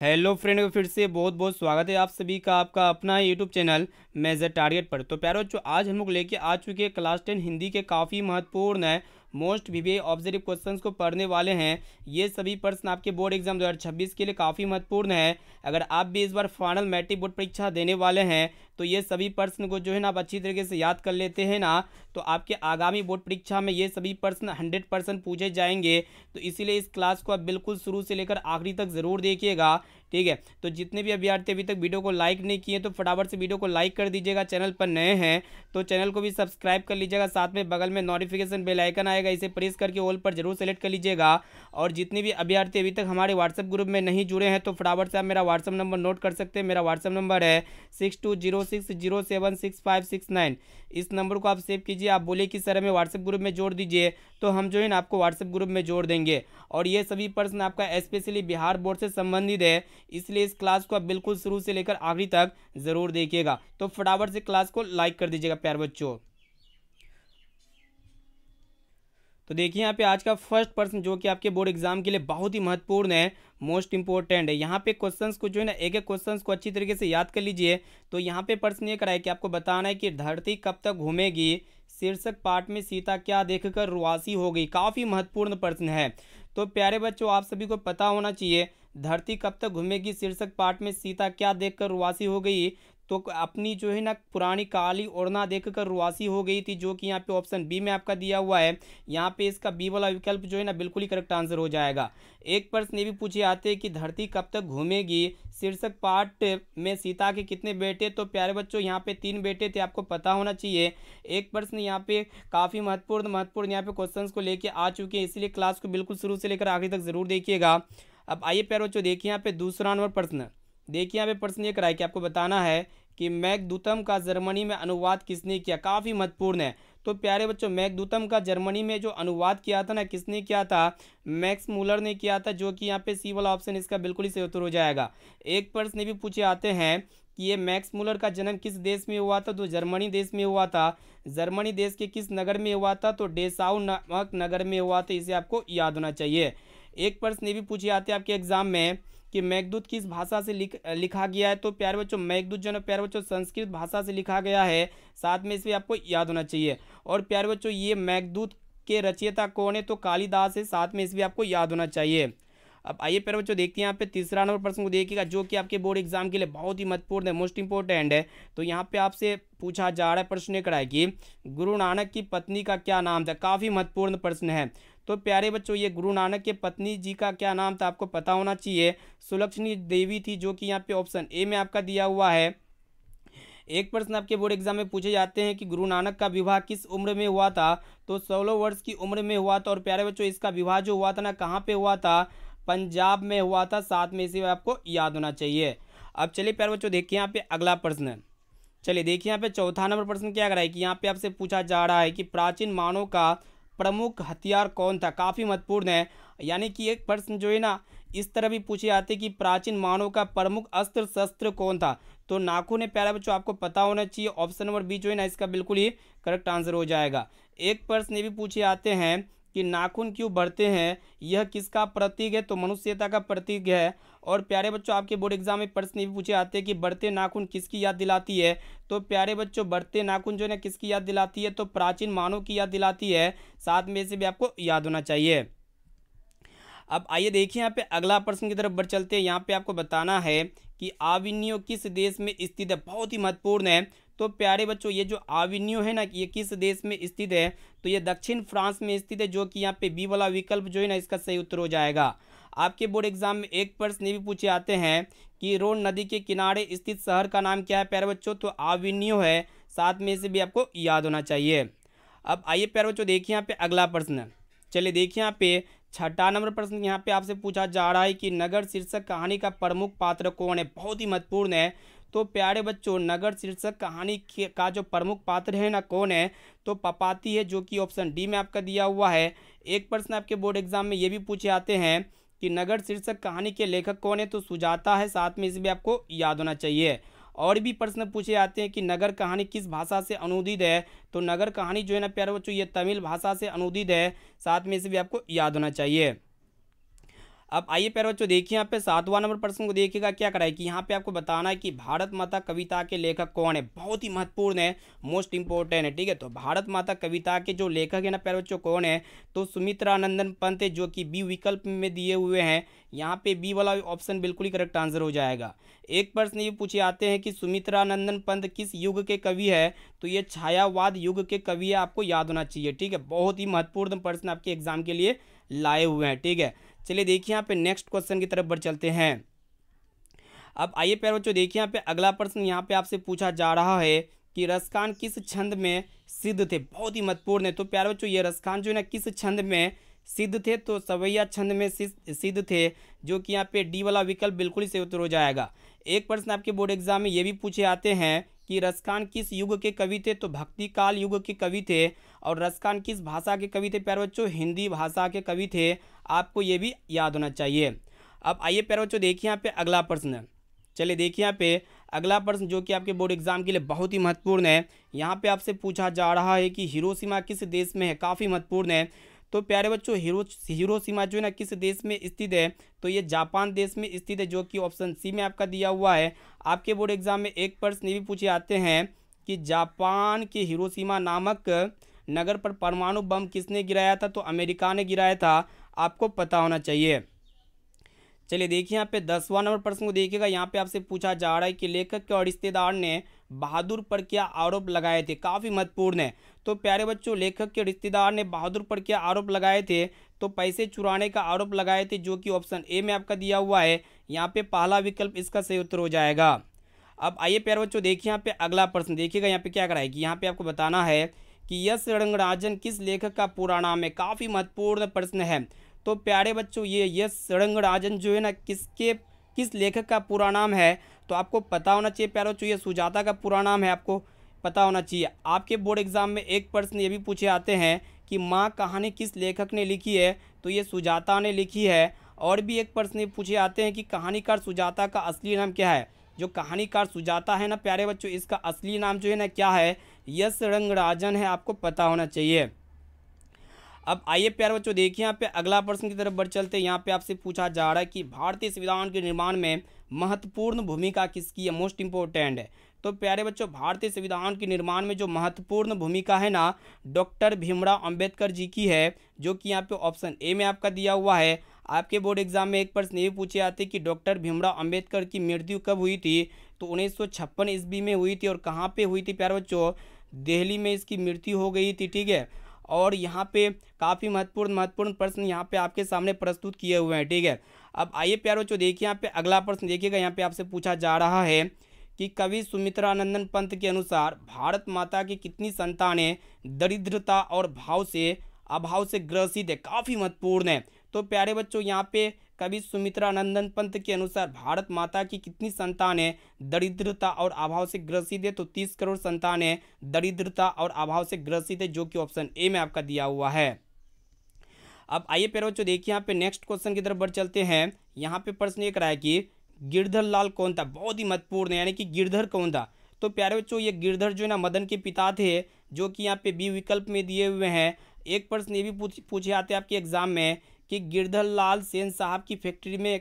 Hello friend, फिर से बहुत बहुत स्वागत है आप सभी का आपका अपना यूट्यूब चैनल मेजर टारगेट पर। तो प्यारो बच्चों, आज हम लोग लेके आ चुके हैं क्लास 10 हिंदी के काफ़ी महत्वपूर्ण है मोस्ट वीवीआई ऑब्जेक्टिव क्वेश्चंस को पढ़ने वाले हैं। ये सभी प्रश्न आपके बोर्ड एग्जाम 2026 के लिए काफ़ी महत्वपूर्ण है। अगर आप भी इस बार फाइनल मैट्रिक बोर्ड परीक्षा देने वाले हैं तो ये सभी प्रश्न को जो है ना आप अच्छी तरीके से याद कर लेते हैं ना, तो आपके आगामी बोर्ड परीक्षा में ये सभी प्रश्न 100% पूछे जाएंगे। तो इसीलिए इस क्लास को आप बिल्कुल शुरू से लेकर आखिरी तक ज़रूर देखिएगा, ठीक है। तो जितने भी अभ्यर्थी अभी तक वीडियो को लाइक नहीं किए तो फटाफट से वीडियो को लाइक कर दीजिएगा। चैनल पर नए हैं तो चैनल को भी सब्सक्राइब कर लीजिएगा। साथ में बगल में नोटिफिकेशन बेल आइकन आएगा, इसे प्रेस करके ऑल पर जरूर सेलेक्ट कर लीजिएगा। और जितने भी अभ्यर्थी अभी तक हमारे व्हाट्सएप ग्रुप में नहीं जुड़े हैं तो फटाफट से आप मेरा व्हाट्सएप नंबर नोट कर सकते हैं। मेरा व्हाट्सएप नंबर है 6206076569। इस नंबर को आप सेव कीजिए। आप बोले कि सर हमें व्हाट्सएप ग्रुप में जोड़ दीजिए तो हम जो है ना आपको व्हाट्सएप ग्रुप में जोड़ देंगे। और ये सभी प्रश्न आपका स्पेशली बिहार बोर्ड से संबंधित है, इसलिए इस क्लास को आप बिल्कुल शुरू से लेकर आखिरी तक जरूर देखिएगा। तो फटाफट से क्लास को लाइक कर दीजिएगा प्यारे बच्चों। तो देखिए यहाँ पे आज का फर्स्ट प्रश्न जो कि आपके बोर्ड एग्जाम के लिए बहुत ही महत्वपूर्ण है, मोस्ट इंपॉर्टेंट है। यहाँ पे क्वेश्चंस को जो है ना एक एक क्वेश्चंस को अच्छी तरीके से याद कर लीजिए। तो यहाँ पे प्रश्न ये कराए कि आपको बताना है कि धरती कब तक घूमेगी, शीर्षक पाठ में सीता क्या देखकर रुआसी हो गई। काफ़ी महत्वपूर्ण प्रश्न है। तो प्यारे बच्चों, आप सभी को पता होना चाहिए धरती कब तक घूमेगी शीर्षक पाठ में सीता क्या देखकर रुआसी हो गई। तो अपनी जो है ना पुरानी काली ओढ़ना देखकर रुआसी हो गई थी, जो कि यहाँ पे ऑप्शन बी में आपका दिया हुआ है। यहाँ पे इसका बी वाला विकल्प जो है ना बिल्कुल ही करेक्ट आंसर हो जाएगा। एक प्रश्न ये भी पूछे आते हैं कि धरती कब तक घूमेगी शीर्षक पाठ में सीता के कितने बेटे। तो प्यारे बच्चों यहाँ पे 3 बेटे थे, आपको पता होना चाहिए। एक प्रश्न यहाँ पे काफ़ी महत्वपूर्ण यहाँ पे क्वेश्चंस को लेके आ चुके हैं, इसलिए क्लास को बिल्कुल शुरू से लेकर आखिर तक जरूर देखिएगा। अब आइए प्यारे बच्चों, देखिए यहाँ पे दूसरा नंबर प्रश्न। देखिए यहाँ पे प्रश्न ये कराए कि आपको बताना है कि मेघदूतम का जर्मनी में अनुवाद किसने किया। काफ़ी महत्वपूर्ण है। तो प्यारे बच्चों, मेघदूतम का जर्मनी में जो अनुवाद किया था ना, किसने किया था? मैक्स मूलर ने किया था, जो कि यहाँ पे सी वाला ऑप्शन इसका बिल्कुल ही सही उत्तर हो जाएगा। एक प्रश्न भी पूछे आते हैं कि ये मैक्स मूलर का जन्म किस देश में हुआ था। तो जर्मनी देश में हुआ था। जर्मनी देश के किस नगर में हुआ था? तो डेसाउ नामक नगर में हुआ था। इसे आपको याद होना चाहिए। एक प्रश्न ये भी पूछे आते हैं आपके एग्जाम में कि मेघदूत किस भाषा से लिखा गया है। तो प्यारे बच्चों, मेघदूत जो है प्यारे बच्चों संस्कृत भाषा से लिखा गया है। साथ में इसे आपको याद होना चाहिए। और प्यारे बच्चों, ये मेघदूत के रचयिता कौन है? तो कालिदास है। साथ में इसे भी आपको याद होना चाहिए। अब आइए प्यारे बच्चों, देखते हैं यहाँ पे तीसरा नंबर प्रश्न को देखिएगा, जो कि आपके बोर्ड एग्जाम के लिए बहुत ही महत्वपूर्ण है, मोस्ट इंपॉर्टेंट है। तो यहाँ पे आपसे पूछा जा रहा है, प्रश्न कराए कि गुरु नानक की पत्नी का क्या नाम था। काफ़ी महत्वपूर्ण प्रश्न है। तो प्यारे बच्चों, ये गुरु नानक के पत्नी जी का क्या नाम था, आपको पता होना चाहिए। सुलक्षणी देवी थी, जो कि यहाँ पे ऑप्शन ए में आपका दिया हुआ है। एक प्रश्न आपके बोर्ड एग्जाम में पूछे जाते हैं कि गुरु नानक का विवाह किस उम्र में हुआ था। तो 16 वर्ष की उम्र में हुआ था। और प्यारे बच्चों, इसका विवाह जो हुआ था ना, कहाँ पे हुआ था? पंजाब में हुआ था। साथ में इसे आपको याद होना चाहिए। अब चलिए प्यारे बच्चों, देखिए यहाँ पे अगला प्रश्न। चलिए देखिए यहाँ पे चौथा नंबर प्रश्न क्या कर रहा है कि यहाँ पे आपसे पूछा जा रहा है कि प्राचीन मानव का प्रमुख हथियार कौन था। काफ़ी महत्वपूर्ण है। यानी कि एक प्रश्न जो है ना इस तरह भी पूछे जाते कि प्राचीन मानव का प्रमुख अस्त्र शस्त्र कौन था। तो नाखून है प्यारे बच्चों, आपको पता होना चाहिए। ऑप्शन नंबर बी जो है ना इसका बिल्कुल ही करेक्ट आंसर हो जाएगा। एक प्रश्न ये भी पूछे आते हैं कि नाखून क्यों बढ़ते हैं, यह किसका प्रतीक है। तो मनुष्यता का प्रतीक है। और प्यारे बच्चों, आपके बोर्ड एग्जाम में प्रश्न भी पूछे आते हैं कि बढ़ते नाखून किसकी याद दिलाती है। तो प्यारे बच्चों, बढ़ते नाखून जो है ना किसकी याद दिलाती है। तो प्राचीन मानव की याद दिलाती है। साथ में से भी आपको याद होना चाहिए। अब आइए देखिए यहाँ पे अगला प्रश्न की तरफ बढ़ चलते हैं। यहाँ पे आपको बताना है कि आविनियो किस देश में स्थित है। बहुत ही महत्वपूर्ण है। तो प्यारे बच्चों, ये जो आविनियो है ना, ये किस देश में स्थित है। तो ये दक्षिण फ्रांस में स्थित है, जो कि यहाँ पे बी वाला विकल्प जो है ना इसका सही उत्तर हो जाएगा। आपके बोर्ड एग्जाम में एक प्रश्न ये भी पूछे आते हैं कि रोन नदी के किनारे स्थित शहर का नाम क्या है प्यारे बच्चों। तो आविनियो है। साथ में से भी आपको याद होना चाहिए। अब आइए प्यारे बच्चों, देखिए यहाँ पे अगला प्रश्न। चलिए देखिए यहाँ पे छठा नंबर प्रश्न यहाँ पे आपसे पूछा जा रहा है कि नगर शीर्षक कहानी का प्रमुख पात्र कौन है। बहुत ही महत्वपूर्ण है। तो प्यारे बच्चों, नगर शीर्षक कहानी का जो प्रमुख पात्र है ना कौन है। तो पपाती है, जो कि ऑप्शन डी में आपका दिया हुआ है। एक प्रश्न आपके बोर्ड एग्जाम में ये भी पूछे आते हैं कि नगर शीर्षक कहानी के लेखक कौन है। तो सुजाता है। साथ में इसे भी आपको याद होना चाहिए। और भी प्रश्न पूछे जाते हैं कि नगर कहानी किस भाषा से अनुदित है। तो नगर कहानी जो है ना प्यारे बच्चों, ये तमिल भाषा से अनुदित है। साथ में इसे भी आपको याद होना चाहिए। अब आइए प्यारे बच्चों देखिए यहाँ पे 7वां नंबर प्रश्न को देखिएगा क्या करा है कि यहाँ पे आपको बताना है कि भारत माता कविता के लेखक कौन है। बहुत ही महत्वपूर्ण है, मोस्ट इंपॉर्टेंट है। ठीक है, तो भारत माता कविता के जो लेखक है ना प्यारे बच्चों कौन है, तो सुमित्रानंदन पंत है, जो कि बी विकल्प में दिए हुए हैं। यहाँ पे बी वाला ऑप्शन बिल्कुल ही करेक्ट आंसर हो जाएगा। एक प्रश्न ये पूछे आते हैं कि सुमित्रानंदन पंत किस युग के कवि है, तो ये छायावाद युग के कवि है, आपको याद होना चाहिए। ठीक है, बहुत ही महत्वपूर्ण प्रश्न आपके एग्जाम के लिए लाए हुए हैं। ठीक है, चलिए देखिए यहाँ पे नेक्स्ट क्वेश्चन की तरफ बढ़ चलते हैं। अब आइए प्यारे बच्चों देखिए यहाँ पे अगला प्रश्न यहाँ पे आपसे पूछा जा रहा है कि रसखान किस छंद में सिद्ध थे। बहुत ही महत्वपूर्ण है। तो प्यारे बच्चों ये रसखान जो है ना किस छंद में सिद्ध थे, तो सवैया छंद में सिद्ध थे, जो कि यहाँ पे डी वाला विकल्प बिल्कुल ही सही उत्तर हो जाएगा। एक प्रश्न आपके बोर्ड एग्जाम में ये भी पूछे आते हैं कि रसखान किस युग के कवि थे, तो भक्ति काल युग के कवि थे। और रसखान किस भाषा के कवि थे प्यारे बच्चों, हिंदी भाषा के कवि थे, आपको ये भी याद होना चाहिए। अब आइए प्यारे बच्चों देखिए यहाँ पे अगला प्रश्न। चलिए देखिए यहाँ पे अगला प्रश्न जो कि आपके बोर्ड एग्जाम के लिए बहुत ही महत्वपूर्ण है। यहाँ पे आपसे पूछा जा रहा है कि हिरोशिमा किस देश में है, काफ़ी महत्वपूर्ण है। तो प्यारे बच्चों हिरोशिमा जो है ना किस देश में स्थित है, तो ये जापान देश में स्थित है, जो कि ऑप्शन सी में आपका दिया हुआ है। आपके बोर्ड एग्जाम में एक प्रश्न ये भी पूछे आते हैं कि जापान के हिरोशिमा नामक नगर पर परमाणु बम किसने गिराया था, तो अमेरिका ने गिराया था, आपको पता होना चाहिए। चलिए देखिए यहाँ पे 10वां नंबर प्रश्न को देखिएगा। यहाँ पे आपसे पूछा जा रहा है कि लेखक के और रिश्तेदार ने बहादुर पर क्या आरोप लगाए थे, काफ़ी महत्वपूर्ण है। तो प्यारे बच्चों लेखक के रिश्तेदार ने बहादुर पर क्या आरोप लगाए थे, तो पैसे चुराने का आरोप लगाए थे, जो कि ऑप्शन ए में आपका दिया हुआ है। यहाँ पे पहला विकल्प इसका सही उत्तर हो जाएगा। अब आइए प्यारे बच्चों देखिए यहाँ पे अगला प्रश्न देखिएगा। यहाँ पे क्या कराए कि यहाँ पे आपको बताना है कि यश रंगराजन किस लेखक का पूरा नाम है, काफ़ी महत्वपूर्ण प्रश्न है। तो प्यारे बच्चों ये यश रंगराजन जो है ना किस लेखक का पूरा नाम है, तो आपको पता होना चाहिए प्यारे बच्चों, ये सुजाता का पूरा नाम है, आपको पता होना चाहिए। आपके बोर्ड एग्जाम में एक प्रश्न ये भी पूछे आते हैं कि माँ कहानी किस लेखक ने लिखी है, तो ये सुजाता ने लिखी है। और भी एक प्रश्न ये पूछे आते हैं कि कहानीकार सुजाता का असली नाम क्या है। जो कहानीकार सुजाता है ना प्यारे बच्चों, इसका असली नाम जो है ना क्या है, यश रंगराजन है, आपको पता होना चाहिए। अब आइए प्यारे बच्चों देखिए यहाँ पे अगला प्रश्न की तरफ बढ़ चलते हैं। यहाँ पे आपसे पूछा जा रहा है कि भारतीय संविधान के निर्माण में महत्वपूर्ण भूमिका किसकी है, मोस्ट इंपॉर्टेंट है। तो प्यारे बच्चों भारतीय संविधान के निर्माण में जो महत्वपूर्ण भूमिका है ना, डॉक्टर भीमराव अंबेडकर जी की है, जो कि यहाँ पे ऑप्शन ए में आपका दिया हुआ है। आपके बोर्ड एग्जाम में एक प्रश्न ये पूछे आते कि डॉक्टर भीमराव अंबेडकर की मृत्यु कब हुई थी, तो 1956 ईस्वी में हुई थी। और कहाँ पे हुई थी प्यारे बच्चों, दिल्ली में इसकी मृत्यु हो गई थी। ठीक है, और यहाँ पे काफ़ी महत्वपूर्ण प्रश्न यहाँ पे आपके सामने प्रस्तुत किए हुए हैं। ठीक है, अब आइए प्यारे बच्चों देखिए यहाँ पे अगला प्रश्न देखिएगा। यहाँ पे आपसे पूछा जा रहा है कि कवि सुमित्रानंदन पंत के अनुसार भारत माता की कितनी संतानें दरिद्रता और अभाव से ग्रसित है, काफ़ी महत्वपूर्ण है। तो प्यारे बच्चों यहाँ पे कवि सुमित्रानंदन पंत के अनुसार भारत माता की कितनी संतानें दरिद्रता और अभाव से ग्रसित है, तो 30 करोड़ संतानें दरिद्रता और अभाव से ग्रसित है, जो कि ऑप्शन ए में आपका दिया हुआ है। अब आइए प्यारे बच्चों देखिए यहाँ पे नेक्स्ट क्वेश्चन की तरफ बढ़ चलते हैं। यहाँ पे प्रश्न ये कराया कि गिरधर लाल कौन था, बहुत ही महत्वपूर्ण है, यानी कि गिरधर कौन था। तो प्यारे बच्चों ये गिरधर जो है ना मदन के पिता थे, जो कि यहाँ पे बी विकल्प में दिए हुए हैं। एक प्रश्न ये भी पूछे आते हैं आपके एग्जाम में कि गिरधर लाल सेन साहब की फैक्ट्री में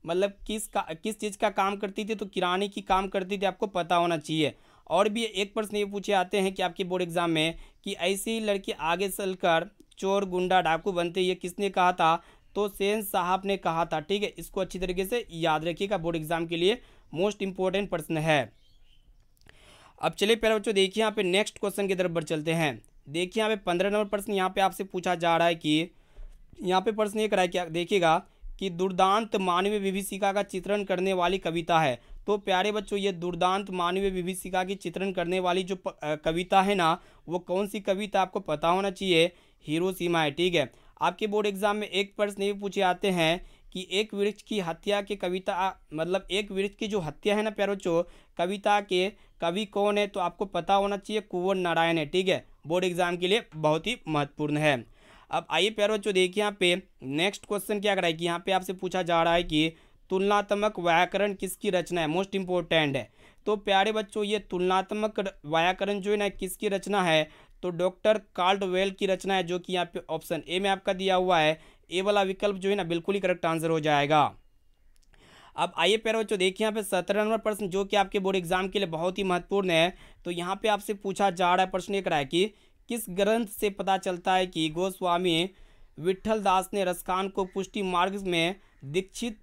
मतलब किस चीज़ का काम करती थी, तो किराने की काम करती थी, आपको पता होना चाहिए। और भी एक प्रश्न ये पूछे आते हैं कि आपके बोर्ड एग्जाम में कि ऐसे ही लड़के आगे चलकर चोर गुंडा डाकू बनते, ये किसने कहा था, तो सेन साहब ने कहा था। ठीक है, इसको अच्छी तरीके से याद रखिएगा, बोर्ड एग्जाम के लिए मोस्ट इंपॉर्टेंट प्रश्न है। अब चलिए प्यारे बच्चों देखिए यहाँ पे नेक्स्ट क्वेश्चन की तरफ बढ़ चलते हैं। देखिए यहाँ पे 15 नंबर प्रश्न यहाँ पे आपसे पूछा जा रहा है कि यहाँ पे प्रश्न ये कराया क्या देखिएगा कि दुर्दांत मानवीय विभीषिका का चित्रण करने वाली कविता है। तो प्यारे बच्चों ये दुर्दांत मानवीय विभीषिका की चित्रण करने वाली जो कविता है ना, वो कौन सी कविता, आपको पता होना चाहिए, हिरोशिमा है। ठीक है, आपके बोर्ड एग्जाम में एक प्रश्न ये पूछे आते हैं कि एक वृक्ष की हत्या के कविता मतलब एक वृक्ष की जो हत्या है ना प्यारे बच्चों, कविता के कवि कौन है, तो आपको पता होना चाहिए कुंवर नारायण है। ठीक है, बोर्ड एग्जाम के लिए बहुत ही महत्वपूर्ण है। अब आइए प्यारे बच्चों देखिए यहाँ पे नेक्स्ट क्वेश्चन क्या कराए कि यहाँ पे आपसे पूछा जा रहा है कि तुलनात्मक व्याकरण किसकी रचना है, मोस्ट इंपॉर्टेंट है। तो प्यारे बच्चों ये तुलनात्मक व्याकरण जो है ना किसकी रचना है, तो डॉक्टर कार्लवेल की रचना है, जो कि यहाँ पे ऑप्शन ए में आपका दिया हुआ है। ए वाला विकल्प जो है ना बिल्कुल ही करेक्ट आंसर हो जाएगा। अब आइए प्यारे बच्चों, देखिए यहाँ पे 17 नंबर प्रश्न जो कि आपके बोर्ड एग्जाम के लिए बहुत ही महत्वपूर्ण है। तो यहाँ पे आपसे पूछा जा रहा है, प्रश्न ये करा है कि किस ग्रंथ से पता चलता है कि गोस्वामी विट्ठल दास ने रसखान को पुष्टि मार्ग में दीक्षित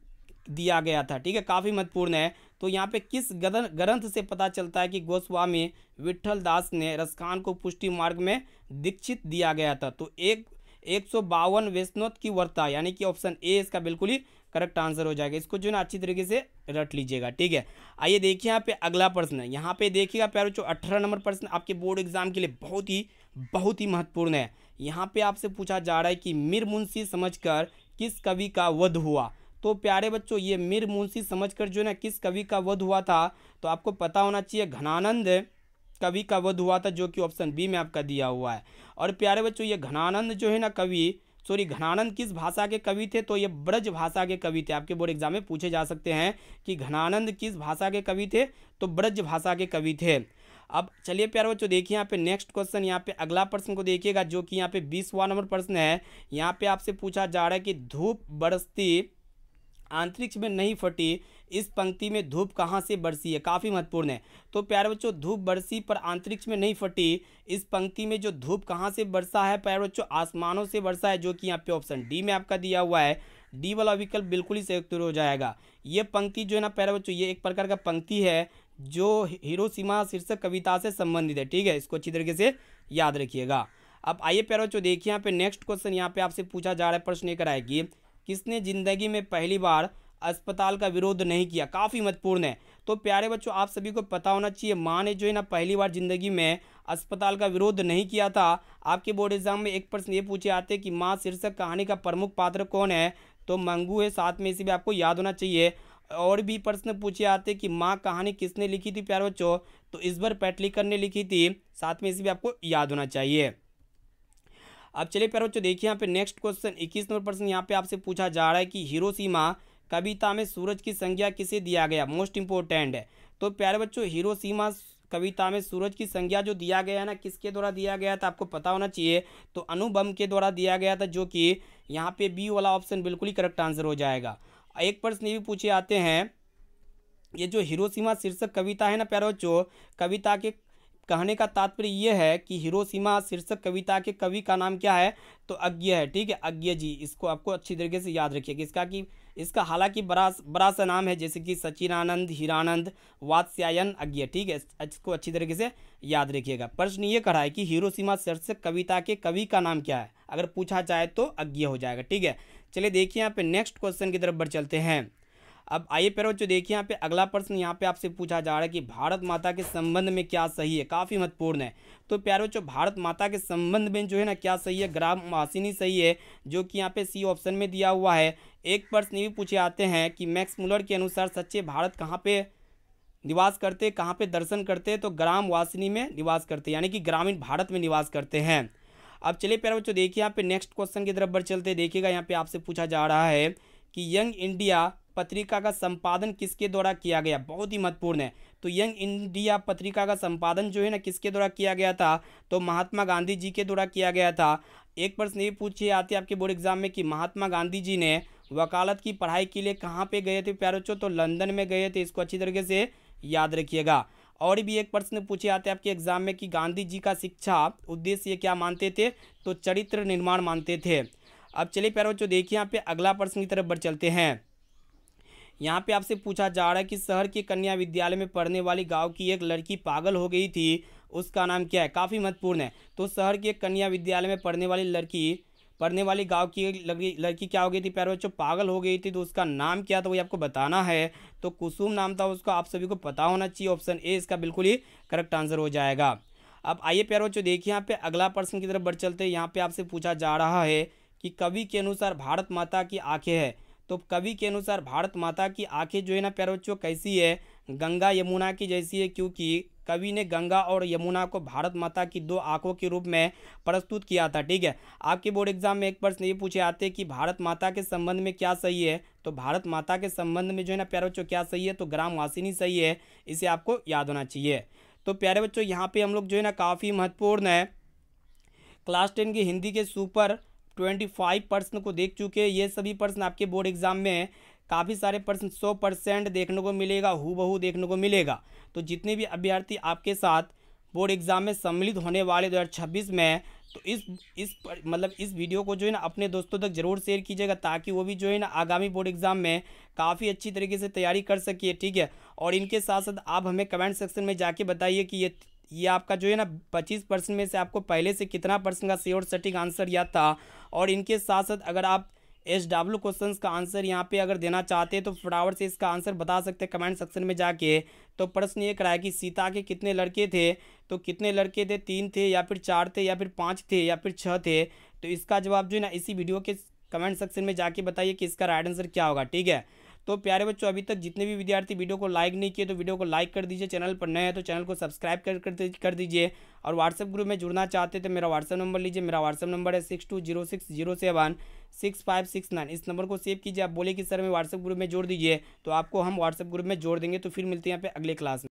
दिया गया था। ठीक है, काफ़ी महत्वपूर्ण है। तो यहाँ पे किस ग्रंथ से पता चलता है कि गोस्वामी विट्ठल दास ने रसखान को पुष्टि मार्ग में दीक्षित दिया गया था? तो 152 वैष्णव की वार्ता, यानी कि ऑप्शन ए इसका बिल्कुल ही करेक्ट आंसर हो जाएगा। इसको जो है ना अच्छी तरीके से रट लीजिएगा। ठीक है, आइए देखिए यहाँ पे अगला प्रश्न है। यहाँ पे देखिएगा प्यारे बच्चों, 18 नंबर प्रश्न आपके बोर्ड एग्जाम के लिए बहुत ही महत्वपूर्ण है। यहाँ पे आपसे पूछा जा रहा है कि मीर मुंशी समझकर किस कवि का वध हुआ? तो प्यारे बच्चों, ये मीर मुंशी समझकर जो है ना किस कवि का वध हुआ था? तो आपको पता होना चाहिए घनानंद कवि का वध हुआ था, जो कि ऑप्शन बी में आपका दिया हुआ है। और प्यारे बच्चों, ये घनानंद जो है ना घनानंद किस भाषा के कवि थे? तो ये ब्रज भाषा के कवि थे। आपके बोर्ड एग्जाम में पूछे जा सकते हैं कि घनानंद किस भाषा के कवि थे? तो ब्रज भाषा के कवि थे। अब चलिए प्यारे बच्चों, देखिए यहाँ पे नेक्स्ट क्वेश्चन, यहाँ पे अगला प्रश्न को देखिएगा, जो कि यहाँ पे 20वां नंबर प्रश्न है। यहाँ पे आपसे पूछा जा रहा है कि धूप बरसती अंतरिक्ष में नहीं फटी, इस पंक्ति में धूप कहाँ से बरसी है? काफ़ी महत्वपूर्ण है। तो प्यारे बच्चों, धूप बरसी पर अंतरिक्ष में नहीं फटी, इस पंक्ति में जो धूप कहाँ से बरसा है प्यारे बच्चों? आसमानों से बरसा है, जो कि यहाँ पे ऑप्शन डी में आपका दिया हुआ है। डी वाला विकल्प बिल्कुल ही सही उत्तर हो जाएगा। ये पंक्ति जो है ना प्यारे बच्चों, ये एक प्रकार का पंक्ति है जो हिरोशिमा शीर्षक कविता से संबंधित है। ठीक है, इसको अच्छी तरीके से याद रखिएगा। अब आइए प्यारे बच्चों, देखिए यहाँ पे नेक्स्ट क्वेश्चन, यहाँ पे आपसे पूछा जा रहा है, प्रश्न ये कराएगी किसने जिंदगी में पहली बार अस्पताल का विरोध नहीं किया? काफ़ी महत्वपूर्ण है। तो प्यारे बच्चों, आप सभी को पता होना चाहिए, माँ ने जो है ना पहली बार जिंदगी में अस्पताल का विरोध नहीं किया था। आपके बोर्ड एग्जाम में एक प्रश्न ये पूछे आते कि माँ शीर्षक कहानी का प्रमुख पात्र कौन है? तो मंगू है, साथ में इसी भी आपको याद होना चाहिए। और भी प्रश्न पूछे आते कि माँ कहानी किसने लिखी थी प्यारे बच्चों? तो ईश्वर पेटलिकर ने लिखी थी, साथ में इसी भी आपको याद होना चाहिए। अब चलिए प्यारे बच्चों, देखिए यहाँ पे नेक्स्ट क्वेश्चन 21 नंबर प्रश्न, यहाँ पे आपसे पूछा जा रहा है कि हिरोशिमा कविता में सूरज की संज्ञा किसे दिया गया? मोस्ट इंपोर्टेंट है। तो प्यारे बच्चों, हिरोशिमा कविता में सूरज की संज्ञा जो दिया गया है ना, किसके द्वारा दिया गया था? आपको पता होना चाहिए। तो अणुबम के द्वारा दिया गया था, जो कि यहाँ पे बी वाला ऑप्शन बिल्कुल ही करेक्ट आंसर हो जाएगा। एक प्रश्न ये भी पूछे आते हैं, ये जो हिरोशिमा शीर्षक कविता है ना प्यारे बच्चों, कविता के कहने का तात्पर्य ये है कि हिरोशिमा शीर्षक कविता के कवि का नाम क्या है? तो अज्ञ है। ठीक है, अज्ञ जी, इसको आपको अच्छी तरीके से याद रखिएगा। इसका हालांकि बड़ा सा नाम है, जैसे कि सचिनानंद, हीरानंद, वात्स्यायन, अज्ञ। ठीक है, इसको अच्छी तरीके से याद रखिएगा। प्रश्न ये करा है कि हिरोशिमा शीर्षक कविता के कवि का नाम क्या है? अगर पूछा जाए तो अज्ञ हो जाएगा। ठीक है, चलिए देखिए यहाँ पे नेक्स्ट क्वेश्चन की तरफ बढ़ चलते हैं। अब आइए प्यारे बच्चों, देखिए यहाँ पे अगला प्रश्न, यहाँ पे आपसे पूछा जा रहा है कि भारत माता के संबंध में क्या सही है? काफ़ी महत्वपूर्ण है। तो प्यारे बच्चों, भारत माता के संबंध में जो है ना क्या सही है? ग्राम वासिनी सही है, जो कि यहाँ पे सी ऑप्शन में दिया हुआ है। एक प्रश्न ये भी पूछे आते हैं कि मैक्स मुलर के अनुसार सच्चे भारत कहाँ पे निवास करते, कहाँ पे दर्शन करते? तो ग्राम वासिनी में निवास करते, यानी कि ग्रामीण भारत में निवास करते हैं। अब चलिए प्यारे बच्चों, देखिए यहाँ पे नेक्स्ट क्वेश्चन की तरफ बढ़ चलते हैं। देखिएगा, यहाँ पे आपसे पूछा जा रहा है कि यंग इंडिया पत्रिका का संपादन किसके द्वारा किया गया? बहुत ही महत्वपूर्ण है। तो यंग इंडिया पत्रिका का संपादन जो है ना किसके द्वारा किया गया था? तो महात्मा गांधी जी के द्वारा किया गया था। एक प्रश्न ये पूछे आते हैं आपके बोर्ड एग्जाम में कि महात्मा गांधी जी ने वकालत की पढ़ाई के लिए कहाँ पे गए थे प्यारे बच्चों? तो लंदन में गए थे। इसको अच्छी तरीके से याद रखिएगा। और भी एक प्रश्न पूछे आते हैं आपके एग्जाम में कि गांधी जी का शिक्षा उद्देश्य क्या मानते थे? तो चरित्र निर्माण मानते थे। अब चलिए प्यारे बच्चों, देखिए यहाँ पे अगला प्रश्न की तरफ बढ़ चलते हैं। यहाँ पे आपसे पूछा जा रहा है कि शहर के कन्या विद्यालय में पढ़ने वाली गांव की एक लड़की पागल हो गई थी, उसका नाम क्या है? काफ़ी महत्वपूर्ण है। तो शहर के कन्या विद्यालय में पढ़ने वाली गांव की एक लड़की क्या हो गई थी प्यारे बच्चों? पागल हो गई थी। तो उसका नाम क्या था, वही आपको बताना है। तो कुसुम नाम था उसका, आप सभी को पता होना चाहिए। ऑप्शन ए इसका बिल्कुल ही करेक्ट आंसर हो जाएगा। अब आइए प्यारे बच्चों, देखिए यहाँ पे अगला प्रश्न की तरफ बढ़ चलते हैं। यहाँ पे आपसे पूछा जा रहा है कि कवि के अनुसार भारत माता की आंखें है। तो कवि के अनुसार भारत माता की आंखें जो है ना प्यारे बच्चों कैसी है? गंगा यमुना की जैसी है, क्योंकि कवि ने गंगा और यमुना को भारत माता की दो आंखों के रूप में प्रस्तुत किया था। ठीक है, आपके बोर्ड एग्जाम में एक प्रश्न ये पूछे आते हैं कि भारत माता के संबंध में क्या सही है? तो भारत माता के संबंध में जो है ना प्यारे बच्चों क्या सही है? तो ग्राम वासिनी सही है। इसे आपको याद होना चाहिए। तो प्यारे बच्चों, यहाँ पे हम लोग जो है ना काफ़ी महत्वपूर्ण है क्लास 10 की हिंदी के सुपर 25 प्रश्न को देख चुके हैं। ये सभी प्रश्न आपके बोर्ड एग्जाम में काफ़ी सारे प्रश्न 100% देखने को मिलेगा, हूबहू देखने को मिलेगा। तो जितने भी अभ्यर्थी आपके साथ बोर्ड एग्जाम में सम्मिलित होने वाले 2026 में, तो इस वीडियो को जो है ना अपने दोस्तों तक जरूर शेयर कीजिएगा, ताकि वो भी जो है ना आगामी बोर्ड एग्जाम में काफ़ी अच्छी तरीके से तैयारी कर सकिए, ठीक है। और इनके साथ साथ आप हमें कमेंट सेक्शन में जाके बताइए कि ये आपका जो है ना 25% में से आपको पहले से कितना % का श्योर सटीक आंसर याद था। और इनके साथ साथ अगर आप SW क्वेश्चंस का आंसर यहाँ पे अगर देना चाहते हैं तो फटाफट से इसका आंसर बता सकते हैं कमेंट सेक्शन में जाके। तो प्रश्न ये कराया कि सीता के कितने लड़के थे, तो कितने लड़के थे, 3 थे या फिर 4 थे या फिर 5 थे या फिर 6 थे। तो इसका जवाब जो है ना इसी वीडियो के कमेंट सेक्शन में जाके बताइए कि इसका राइट आंसर क्या होगा, ठीक है। तो प्यारे बच्चों, अभी तक जितने भी विद्यार्थी वीडियो को लाइक नहीं किए तो वीडियो को लाइक कर दीजिए, चैनल पर नए हैं तो चैनल को सब्सक्राइब कर दीजिए। और व्हाट्सएप ग्रुप में जुड़ना चाहते हैं तो मेरा व्हाट्सएप नंबर लीजिए, मेरा व्हाट्सएप नंबर है 6206076569। इस नंबर को सेव कीजिए। आप बोले कि सर मैं व्हाट्सएप ग्रुप में जोड़ दीजिए, तो आपको हम व्हाट्सएप ग्रुप में जोड़ देंगे। तो फिर मिलते हैं यहाँ पे अगले क्लास में।